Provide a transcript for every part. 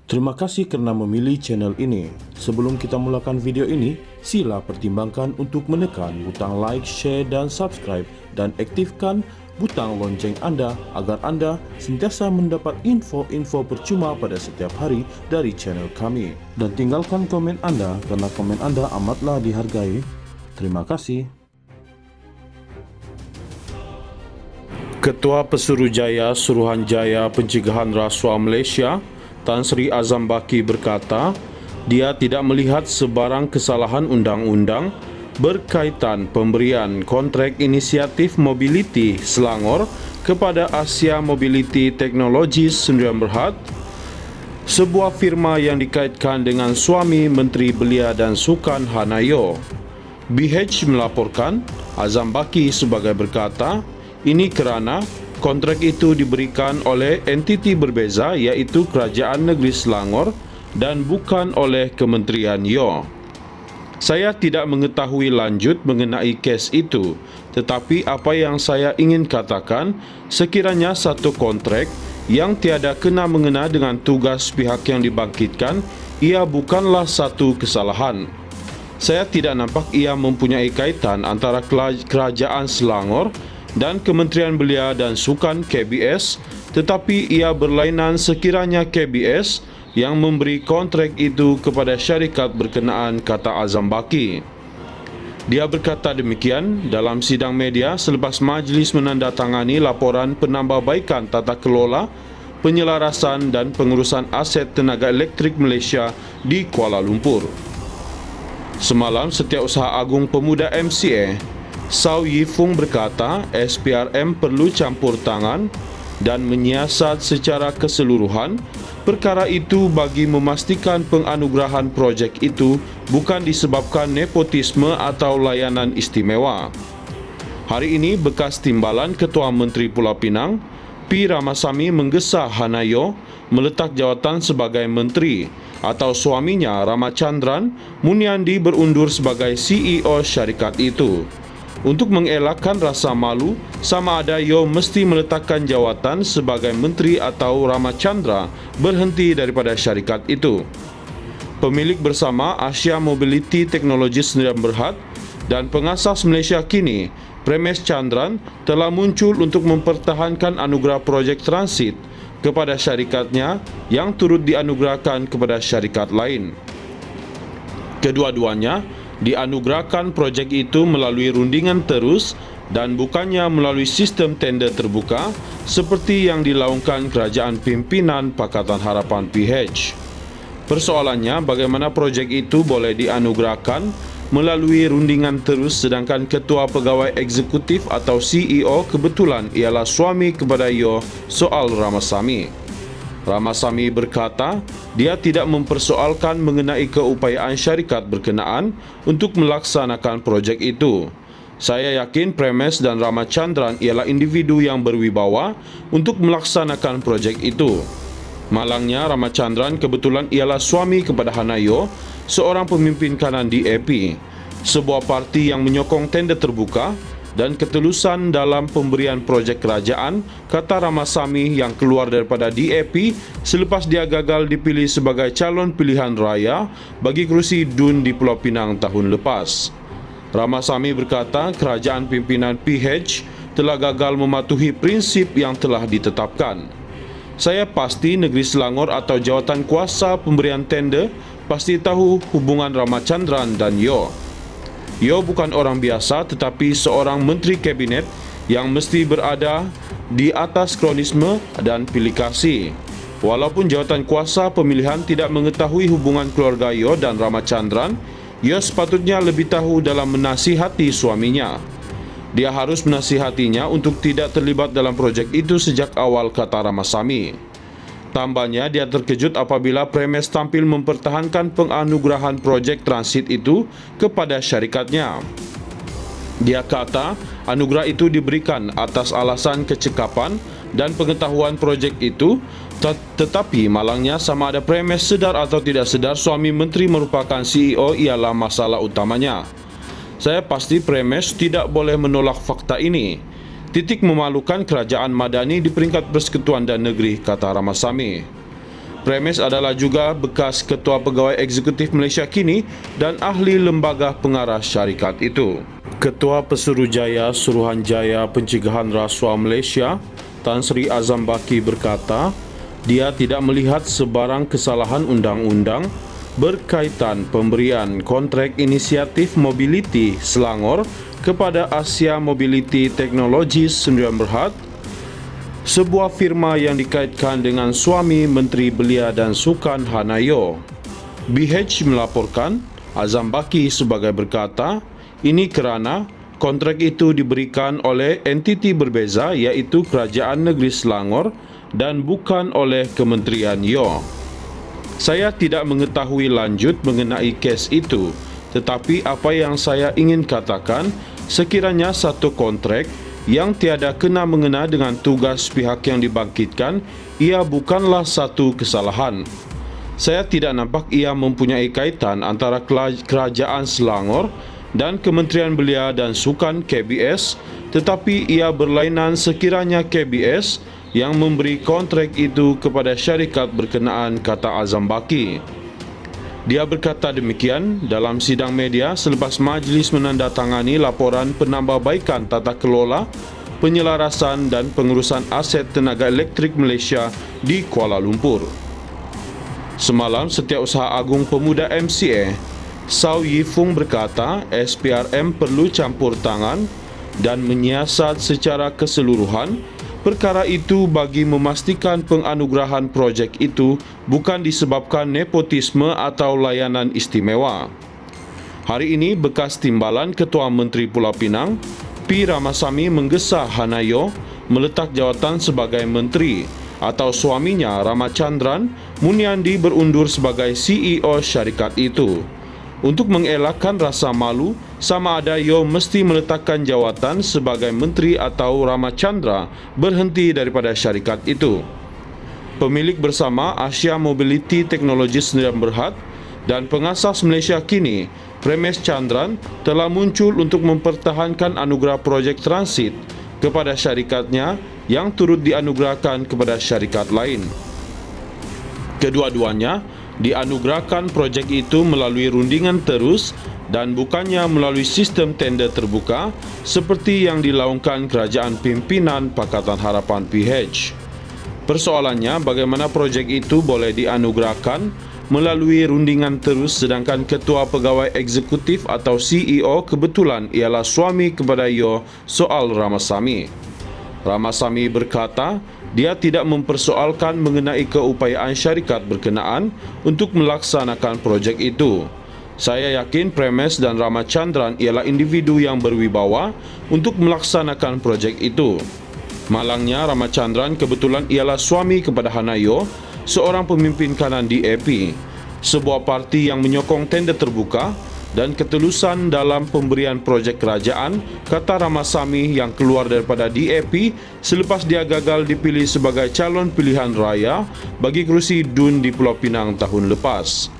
Terima kasih kerana memilih channel ini. Sebelum kita mulakan video ini, sila pertimbangkan untuk menekan butang like, share dan subscribe dan aktifkan butang lonceng anda agar anda sentiasa mendapat info-info percuma pada setiap hari dari channel kami. Dan tinggalkan komen anda kerana komen anda amatlah dihargai. Terima kasih. Ketua Pesuruhjaya Suruhanjaya Pencegahan Rasuah Malaysia Tan Sri Azam Baki berkata, dia tidak melihat sebarang kesalahan undang-undang berkaitan pemberian kontrak inisiatif mobiliti Selangor kepada Asia Mobility Technologies Sdn Bhd, sebuah firma yang dikaitkan dengan suami Menteri Belia dan Sukan Hanayo. BH melaporkan, Azam Baki sebagai berkata, ini kerana kontrak itu diberikan oleh entiti berbeza iaitu Kerajaan Negeri Selangor dan bukan oleh Kementerian YO. Saya tidak mengetahui lanjut mengenai kes itu, tetapi apa yang saya ingin katakan, sekiranya satu kontrak yang tiada kena-mengena dengan tugas pihak yang dibangkitkan, ia bukanlah satu kesalahan. Saya tidak nampak ia mempunyai kaitan antara Kerajaan Selangor dan Kementerian Belia dan Sukan KBS, tetapi ia berlainan sekiranya KBS yang memberi kontrak itu kepada syarikat berkenaan, kata Azam Baki. Dia berkata demikian dalam sidang media selepas majlis menandatangani laporan penambahbaikan tata kelola, penyelarasan dan pengurusan aset tenaga elektrik Malaysia di Kuala Lumpur. Semalam, Setiausaha Agung Pemuda MCA Saw Yi Fung berkata SPRM perlu campur tangan dan menyiasat secara keseluruhan perkara itu bagi memastikan penganugerahan projek itu bukan disebabkan nepotisme atau layanan istimewa. Hari ini, bekas timbalan Ketua Menteri Pulau Pinang, P. Ramasamy menggesa Hanayo meletak jawatan sebagai menteri atau suaminya Ramachandran Munyandi berundur sebagai CEO syarikat itu. Untuk mengelakkan rasa malu, sama ada Yo mesti meletakkan jawatan sebagai menteri atau Ramachandra berhenti daripada syarikat itu. Pemilik bersama Asia Mobility Technologies Sdn Bhd dan pengasas Malaysia kini, Premes Chandran, telah muncul untuk mempertahankan anugerah projek transit kepada syarikatnya yang turut dianugerahkan kepada syarikat lain. Kedua-duanya dianugerahkan projek itu melalui rundingan terus dan bukannya melalui sistem tender terbuka seperti yang dilaungkan Kerajaan Pimpinan Pakatan Harapan PH. Persoalannya, bagaimana projek itu boleh dianugerahkan melalui rundingan terus sedangkan Ketua Pegawai Eksekutif atau CEO kebetulan ialah suami kepada Yo, soal Ramasamy. Ramasamy berkata, dia tidak mempersoalkan mengenai keupayaan syarikat berkenaan untuk melaksanakan projek itu. Saya yakin Premes dan Ramachandran ialah individu yang berwibawa untuk melaksanakan projek itu. Malangnya, Ramachandran kebetulan ialah suami kepada Hanayo, seorang pemimpin kanan DAP, sebuah parti yang menyokong tender terbuka dan ketulusan dalam pemberian projek kerajaan, kata Ramasamy yang keluar daripada DAP selepas dia gagal dipilih sebagai calon pilihan raya bagi kerusi DUN di Pulau Pinang tahun lepas. Ramasamy berkata kerajaan pimpinan PH telah gagal mematuhi prinsip yang telah ditetapkan. Saya pasti Negeri Selangor atau jawatan kuasa pemberian tender pasti tahu hubungan Ramachandran dan Yo. Yo bukan orang biasa tetapi seorang menteri kabinet yang mesti berada di atas kronisme dan pilih kasih. Walaupun jawatan kuasa pemilihan tidak mengetahui hubungan keluarga Yo dan Ramachandran, Yo sepatutnya lebih tahu dalam menasihati suaminya. Dia harus menasihatinya untuk tidak terlibat dalam projek itu sejak awal, kata Ramasamy. Tambahnya, dia terkejut apabila Premes tampil mempertahankan penganugerahan projek transit itu kepada syarikatnya. Dia kata, anugerah itu diberikan atas alasan kecekapan dan pengetahuan projek itu Tetapi malangnya sama ada Premes sedar atau tidak sedar suami menteri merupakan CEO ialah masalah utamanya. Saya pasti Premes tidak boleh menolak fakta ini. Titik memalukan kerajaan Madani di peringkat Persekutuan dan Negeri, kata Ramasamy. Premes adalah juga bekas Ketua Pegawai Eksekutif Malaysia kini dan ahli lembaga pengarah syarikat itu. Ketua Pesuruhjaya Suruhanjaya Pencegahan Rasuah Malaysia, Tan Sri Azam Baki berkata, dia tidak melihat sebarang kesalahan undang-undang berkaitan pemberian kontrak inisiatif mobiliti Selangor kepada Asia Mobility Technologies Sdn Bhd, sebuah firma yang dikaitkan dengan suami Menteri Belia dan Sukan Hanayo. BH melaporkan, Azam Baki sebagai berkata, ini kerana kontrak itu diberikan oleh entiti berbeza iaitu Kerajaan Negeri Selangor dan bukan oleh Kementerian YO. Saya tidak mengetahui lanjut mengenai kes itu, tetapi apa yang saya ingin katakan, sekiranya satu kontrak yang tiada kena-mengena dengan tugas pihak yang dibangkitkan, ia bukanlah satu kesalahan. Saya tidak nampak ia mempunyai kaitan antara Kerajaan Selangor dan Kementerian Belia dan Sukan KBS, tetapi ia berlainan sekiranya KBS yang memberi kontrak itu kepada syarikat berkenaan, kata Azam Baki. Dia berkata demikian dalam sidang media selepas majlis menandatangani laporan penambahbaikan tata kelola, penyelarasan dan pengurusan aset tenaga elektrik Malaysia di Kuala Lumpur. Semalam, Setiausaha Agung Pemuda MCA, Saw Yi Fung berkata SPRM perlu campur tangan dan menyiasat secara keseluruhan perkara itu bagi memastikan penganugerahan projek itu bukan disebabkan nepotisme atau layanan istimewa. Hari ini, bekas timbalan Ketua Menteri Pulau Pinang, P. Ramasamy menggesa Hanayo meletak jawatan sebagai menteri atau suaminya Ramachandran Munyandi berundur sebagai CEO syarikat itu. Untuk mengelakkan rasa malu, sama ada Yo mesti meletakkan jawatan sebagai menteri atau Ramachandra berhenti daripada syarikat itu. Pemilik bersama Asia Mobility Technologies Sdn Bhd dan pengasas Malaysia kini, Premes Chandran, telah muncul untuk mempertahankan anugerah projek transit kepada syarikatnya yang turut dianugerahkan kepada syarikat lain. Kedua-duanya dianugerahkan projek itu melalui rundingan terus dan bukannya melalui sistem tender terbuka seperti yang dilaungkan Kerajaan Pimpinan Pakatan Harapan PH. Persoalannya, bagaimana projek itu boleh dianugerahkan melalui rundingan terus sedangkan Ketua Pegawai Eksekutif atau CEO kebetulan ialah suami kepada Yo, soal Ramasamy. Ramasamy berkata, dia tidak mempersoalkan mengenai keupayaan syarikat berkenaan untuk melaksanakan projek itu. Saya yakin Premes dan Ramachandran ialah individu yang berwibawa untuk melaksanakan projek itu. Malangnya, Ramachandran kebetulan ialah suami kepada Hanayo, seorang pemimpin kanan DAP, sebuah parti yang menyokong tender terbuka dan ketulusan dalam pemberian projek kerajaan, kata Ramasamy yang keluar daripada DAP selepas dia gagal dipilih sebagai calon pilihan raya bagi kerusi DUN di Pulau Pinang tahun lepas.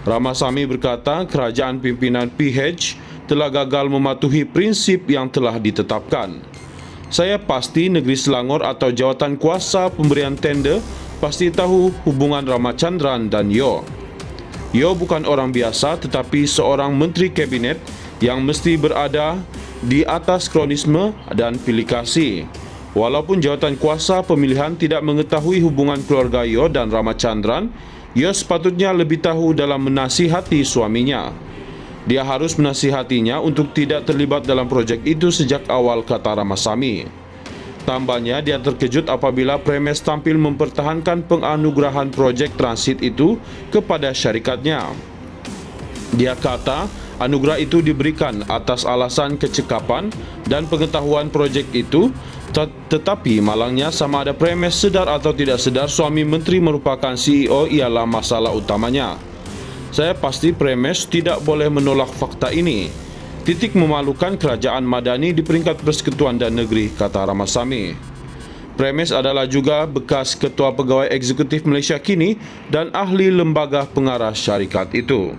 Ramasamy berkata kerajaan pimpinan PH telah gagal mematuhi prinsip yang telah ditetapkan. Saya pasti Negeri Selangor atau jawatan kuasa pemberian tender pasti tahu hubungan Ramachandran dan Yo. Yo bukan orang biasa tetapi seorang menteri kabinet yang mesti berada di atas kronisme dan pilih kasih. Walaupun jawatan kuasa pemilihan tidak mengetahui hubungan keluarga Yo dan Ramachandran, Yo sepatutnya lebih tahu dalam menasihati suaminya. Dia harus menasihatinya untuk tidak terlibat dalam projek itu sejak awal, kata Ramasamy. Tambahnya, dia terkejut apabila Premes tampil mempertahankan penganugerahan projek transit itu kepada syarikatnya. Dia kata, anugerah itu diberikan atas alasan kecekapan dan pengetahuan projek itu, tetapi malangnya sama ada Premes sedar atau tidak sedar suami menteri merupakan CEO ialah masalah utamanya. Saya pasti Premes tidak boleh menolak fakta ini. Titik memalukan kerajaan Madani di peringkat Persekutuan dan Negeri, kata Ramasamy. Remes adalah juga bekas Ketua Pegawai Eksekutif Malaysia Kini dan ahli lembaga pengarah syarikat itu.